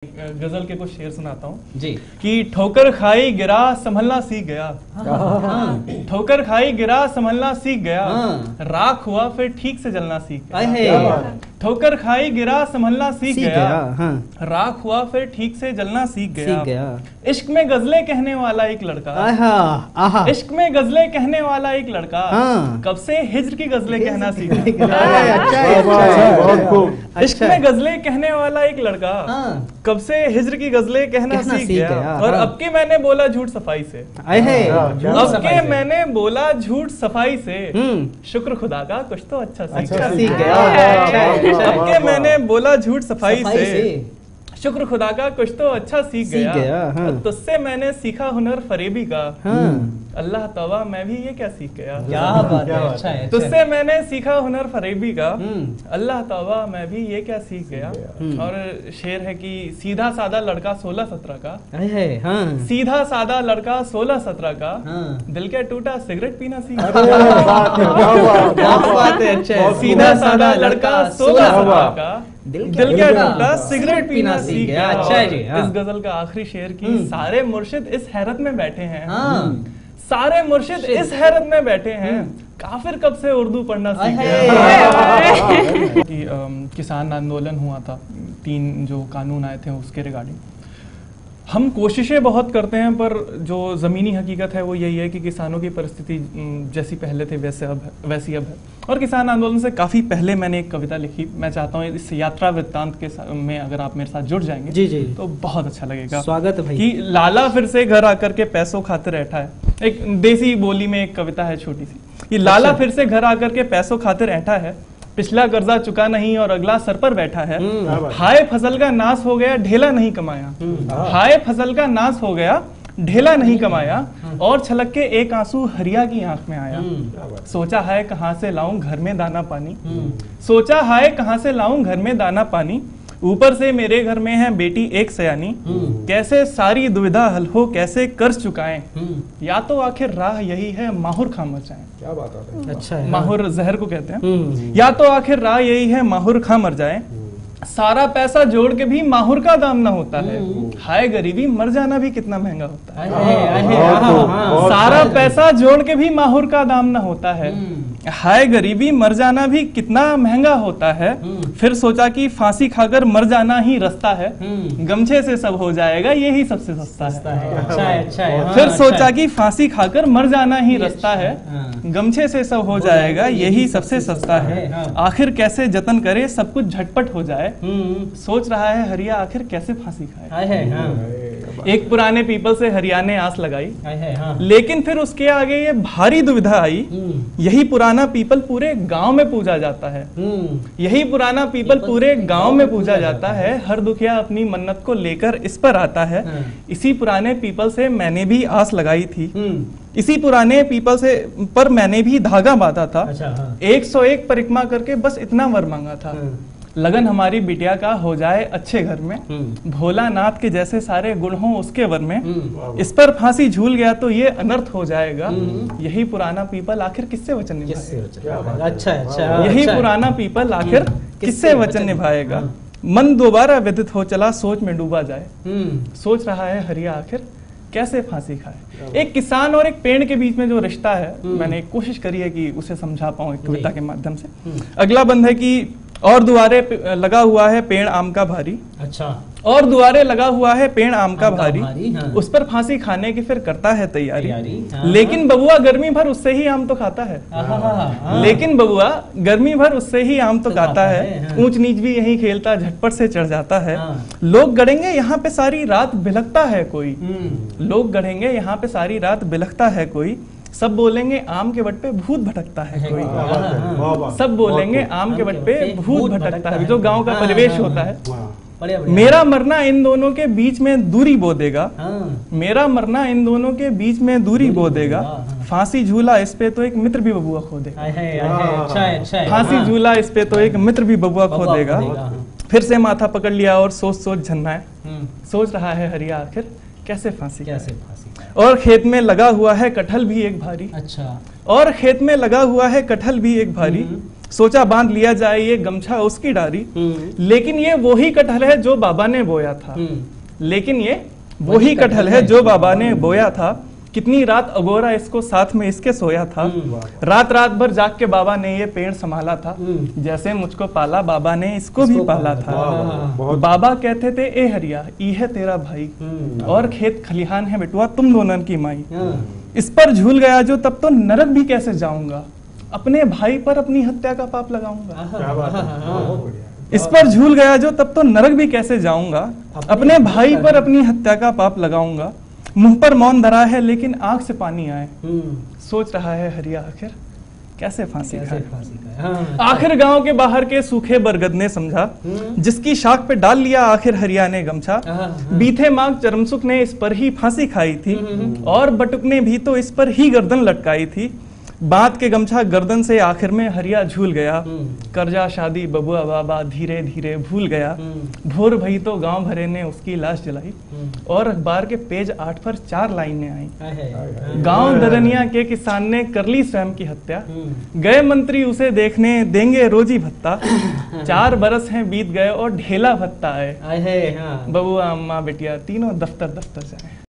गजल के कुछ शेर सुनाता हूँ जी कि ठोकर खाई गिरा संभलना सीख गया। ठोकर खाई गिरा संभलना सीख गया। राख हुआ फिर ठीक से जलना सीख गया। ठोकर खाई गिरा संभलना सीख गया। राख हुआ फिर ठीक से जलना सीख गया। इश्क में गजलें कहने वाला एक लड़का। इश्क में गजलें कहने वाला एक लड़का कब से हिज्र की गजलें कहना सीखा। इश्क में गजलें कहने वाला एक लड़का कब से हिज्र की गजलें कहना सीख गया। और अब के मैंने बोला झूठ सफाई से। अब के मैंने बोला झूठ सफाई से। शुक्र खुदा का कुछ तो अच्छा सीख गया। अब के मैंने बोला झूठ सफाई से। शुक्र खुदा का कुछ तो अच्छा सीख गया। तुझसे मैंने सीखा हुनर फरेबी का। अल्लाह तौबा मैं भी ये क्या सीख गया। क्या बात है, अच्छा है। तुझसे मैंने सीखा हुनर फरेबी का। अल्लाह तौबा मैं भी ये क्या सीख गया। और शेर है कि सीधा सादा लड़का 16-17 का। सीधा सादा लड़का 16-17 का दिल के टूटा सिगरेट पीना सीख गया। सीधा सादा लड़का 16-17 का दिल के टूटा सिगरेट पीना सीख गया। अच्छा है जी। इस गजल का आखिरी शेर की सारे मुर्शिद इस हैरत में बैठे हैं। सारे मुर्शिद इस हैरत में बैठे हैं काफिर कब से उर्दू पढ़ना सीख गया। कि किसान आंदोलन हुआ था, 3 जो कानून आए थे उसके रिगार्डिंग हम कोशिशें बहुत करते हैं, पर जो ज़मीनी हकीकत है वो यही है कि किसानों की परिस्थिति जैसी पहले थे वैसी अब है। और किसान आंदोलन से काफ़ी पहले मैंने एक कविता लिखी। मैं चाहता हूँ इस यात्रा वृत्तांत के में अगर आप मेरे साथ जुड़ जाएंगे जी जी तो बहुत अच्छा लगेगा। स्वागत है भाई। कि लाला फिर से घर आकर के पैसों खातिर बैठा है। एक देसी बोली में एक कविता है छोटी सी कि लाला फिर से घर आकर के पैसों खातिर बैठा है। पिछला कर्जा चुका नहीं और अगला सर पर बैठा है। हाय फसल का नाश हो गया ढेला नहीं कमाया। हाय फसल का नाश हो गया ढेला नहीं कमाया। और छलक के एक आंसू हरिया की आंख में आया। सोचा है कहाँ से लाऊं घर में दाना पानी। सोचा है कहाँ से लाऊं घर में दाना पानी। ऊपर से मेरे घर में है बेटी एक सयानी। कैसे सारी दुविधा हल हो कैसे कर्ज चुकाएं। या तो आखिर राह यही है माहुर खा मर जाएं। क्या बात है। अच्छा है। माहुर जहर को कहते हैं। या तो आखिर राह यही है माहुर खा मर जाए। सारा पैसा जोड़ के भी माहुर का दाम ना होता है। हाय गरीबी मर जाना भी कितना महंगा होता है। सारा पैसा जोड़ के भी माहुर का दाम ना होता है। हाय गरीबी मर जाना भी कितना महंगा होता है। फिर सोचा कि फांसी खाकर मर जाना ही रास्ता है। गमछे से सब हो जाएगा यही सबसे सस्ता है। अच्छा है, अच्छा है। फिर सोचा कि फांसी खाकर मर जाना ही रास्ता है। गमछे से सब हो जाएगा यही सबसे सस्ता है। आखिर कैसे जतन करे सब कुछ झटपट हो जाए। सोच रहा है हरिया आखिर कैसे फांसी खाए। एक पुराने पीपल से हरिया ने आस लगाई। लेकिन फिर उसके आगे ये भारी दुविधा आई। यही पुराना पीपल पूरे गांव में पूजा जाता है। यही पुराना पीपल पूरे गांव में पूजा जाता है। हर दुखिया अपनी मन्नत को लेकर इस पर आता है। इसी पुराने पीपल से मैंने भी आस लगाई थी। इसी पुराने पीपल से पर मैंने भी धागा बांधा था। 101 परिक्रमा करके बस इतना वर मांगा था। लगन हमारी बिटिया का हो जाए अच्छे घर में। भोलानाथ के जैसे सारे गुण हों उसके वर में। इस पर फांसी झूल गया तो ये अनर्थ हो जाएगा। यही पुराना पीपल आखिर किससे वचन निभाएगा। अच्छा अच्छा। यही पुराना पीपल आखिर किससे वचन निभाएगा। मन दोबारा व्यथित हो चला सोच में डूबा जाए। सोच रहा है हरिया आखिर कैसे फांसी खाए। एक किसान और एक पेड़ के बीच में जो रिश्ता है मैंने कोशिश करी है कि उसे समझा पाऊं एक कविता के माध्यम से। अगला बंद है कि और दुआरे लगा हुआ है पेड़ आम का भारी। अच्छा। और दुआरे लगा हुआ है पेड़ आम का भारी। उस पर फांसी खाने की फिर करता है तैयारी। लेकिन बबुआ गर्मी भर उससे ही आम तो खाता है। लेकिन बबुआ गर्मी भर उससे ही आम तो खाता है। ऊंच नीच भी यही खेलता झटपट से चढ़ जाता है। लोग गढ़ेंगे यहाँ पे सारी रात बिलखता है कोई। लोग गढ़ेंगे यहाँ पे सारी रात बिलखता है कोई। सब बोलेंगे आम के बट पे भूत भटकता है कोई। सब बोलेंगे आम के बट पे भूत भटकता है। जो गांव का परिवेश होता है। मेरा मरना इन दोनों के बीच में दूरी बो देगा। मेरा मरना इन दोनों के बीच में दूरी बो देगा। फांसी झूला इस पे तो एक मित्र भी बबुआ खो देगा। फांसी झूला इस पे तो एक मित्र भी बबुआ खो देगा। फिर से माथा पकड़ लिया और सोच सोच झन्ना है। सोच रहा है हरिया आखिर कैसे फांसी। और खेत में लगा हुआ है कटहल भी एक भारी। अच्छा। और खेत में लगा हुआ है कटहल भी एक भारी। सोचा बांध लिया जाए ये गमछा उसकी डारी, लेकिन ये वही कटहल है जो बाबा ने बोया था। लेकिन ये वही कटहल है जो बाबा ने बोया था। कितनी रात अगोरा इसको साथ में इसके सोया था। रात रात भर जाग के बाबा ने ये पेड़ संभाला था। जैसे मुझको पाला बाबा ने इसको भी पाला था। बाबा कहते थे ए हरिया ई है तेरा भाई, और खेत खलिहान है बेटुआ तुम दोनों की माई। इस पर झूल गया जो तब तो नरक भी कैसे जाऊंगा, अपने भाई पर अपनी हत्या का पाप लगाऊंगा। इस पर झूल गया जो तब तो नरक भी कैसे जाऊंगा, अपने भाई पर अपनी हत्या का पाप लगाऊंगा। मुंह पर मौन धरा है लेकिन आंख से पानी आए, सोच रहा है हरिया आखिर कैसे फांसी खाए। आखिर गांव के बाहर के सूखे बरगद ने समझा, जिसकी शाख पे डाल लिया आखिर हरिया ने गमछा। बीते माघ चरमसुख ने इस पर ही फांसी खाई थी, और बटुक ने भी तो इस पर ही गर्दन लटकाई थी। बात के गमछा गर्दन से आखिर में हरिया झूल गया। कर्जा शादी बबुआ बाबा धीरे धीरे भूल गया। भोर भई तो गांव भरे ने उसकी लाश जलाई, और अखबार के पेज 8 पर 4 लाइनें आई। गांव दरनिया के किसान ने कर ली स्वयं की हत्या, गए मंत्री उसे देखने देंगे रोजी भत्ता। 4 बरस हैं बीत गए और ढेला भत्ता आए। बबुआ अम्मा बेटिया तीनों दफ्तर दफ्तर जाए।